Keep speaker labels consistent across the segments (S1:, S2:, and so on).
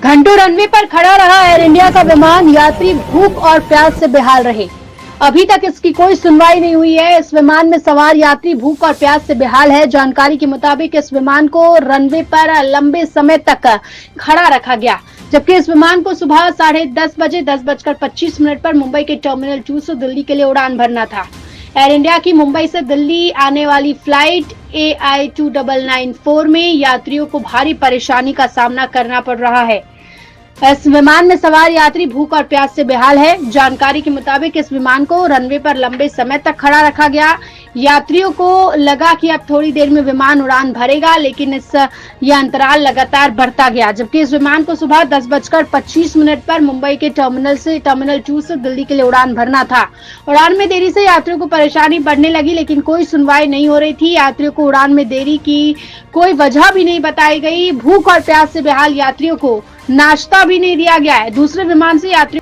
S1: घंटों रनवे पर खड़ा रहा एयर इंडिया का विमान, यात्री भूख और प्यास से बेहाल रहे। अभी तक इसकी कोई सुनवाई नहीं हुई है। इस विमान में सवार यात्री भूख और प्यास से बेहाल है। जानकारी के मुताबिक इस विमान को रनवे पर लंबे समय तक खड़ा रखा गया, जबकि इस विमान को सुबह 10:30 बजे 10:25 पर मुंबई के टर्मिनल 2 से दिल्ली के लिए उड़ान भरना था। एयर इंडिया की मुंबई से दिल्ली आने वाली फ्लाइट AI 2994 में यात्रियों को भारी परेशानी का सामना करना पड़ रहा है। इस विमान में सवार यात्री भूख और प्यास से बेहाल है। जानकारी के मुताबिक इस विमान को रनवे पर लंबे समय तक खड़ा रखा गया। यात्रियों को लगा कि अब थोड़ी देर में विमान उड़ान भरेगा, लेकिन यह अंतराल लगातार बढ़ता गया, जबकि इस विमान को सुबह 10:25 पर मुंबई के टर्मिनल 2 से दिल्ली के लिए उड़ान भरना था। उड़ान में देरी से यात्रियों को परेशानी बढ़ने लगी, लेकिन कोई सुनवाई नहीं हो रही थी। यात्रियों को उड़ान में देरी की कोई वजह भी नहीं बताई गई। भूख और प्यास से बेहाल यात्रियों को नाश्ता भी नहीं दिया गया है। दूसरे विमान से यात्री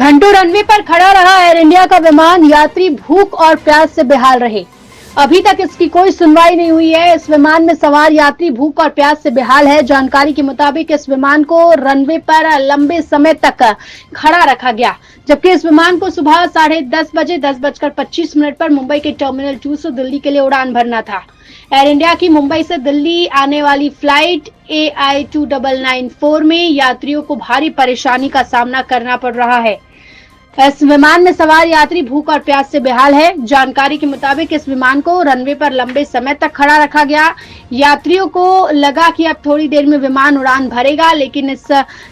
S1: घंटों रनवे पर खड़ा रहा एयर इंडिया का विमान, यात्री भूख और प्यास से बेहाल रहे। अभी तक इसकी कोई सुनवाई नहीं हुई है। इस विमान में सवार यात्री भूख और प्यास से बेहाल है। जानकारी के मुताबिक इस विमान को रनवे पर लंबे समय तक खड़ा रखा गया, जबकि इस विमान को सुबह 10:30 बजे 10:25 पर मुंबई के टर्मिनल 2 से दिल्ली के लिए उड़ान भरना था। एयर इंडिया की मुंबई से दिल्ली आने वाली फ्लाइट AI 2994 में यात्रियों को भारी परेशानी का सामना करना पड़ रहा है। इस विमान में सवार यात्री भूख और प्यास से बेहाल है। जानकारी के मुताबिक इस विमान को रनवे पर लंबे समय तक खड़ा रखा गया। यात्रियों को लगा कि अब थोड़ी देर में विमान उड़ान भरेगा, लेकिन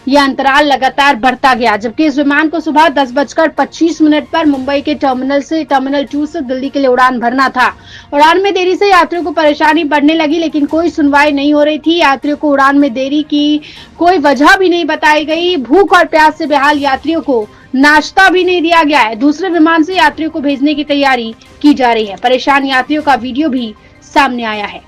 S1: यह अंतराल लगातार बढ़ता गया। जबकि इस विमान को सुबह 10:25 पर मुंबई के टर्मिनल 2 से दिल्ली के लिए उड़ान भरना था। उड़ान में देरी से यात्रियों को परेशानी बढ़ने लगी, लेकिन कोई सुनवाई नहीं हो रही थी। यात्रियों को उड़ान में देरी की कोई वजह भी नहीं बताई गई। भूख और प्यास से बेहाल यात्रियों को नाश्ता भी नहीं दिया गया है। दूसरे विमान से यात्रियों को भेजने की तैयारी की जा रही है। परेशान यात्रियों का वीडियो भी सामने आया है।